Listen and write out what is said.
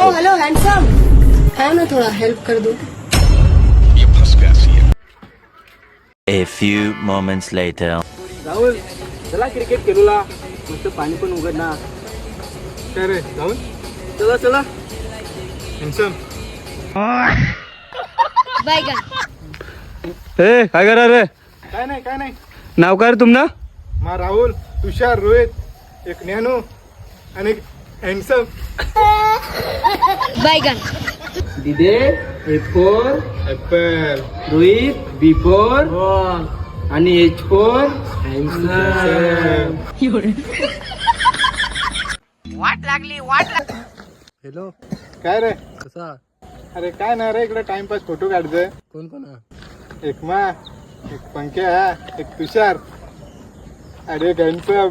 ओ hello handsome, है ना थोड़ा हेल्प कर दो. A few moments later. Rahul चला क्रिकेट खेळूला मस्त पाणी पण उघड ना. काय रे जाऊन चला चला. हॅन्डसम बैगन. ए काय करा रे? काय नाही नाव काय रे तुमना? मा राहुल तुषार रोहित एक ज्ञानू आणि एक हॅन्डसम. बैगन. दिदे A four apple Rohit B four आणि एच फोर हॅन्डसम. हॅलो काय रे कसा? अरे काय नाही रे इकडे टाइमपास फोटो काढतोय. कोण कोण? एक मा एक पंख्या एक तुषार अरे एक हॅन्डसम.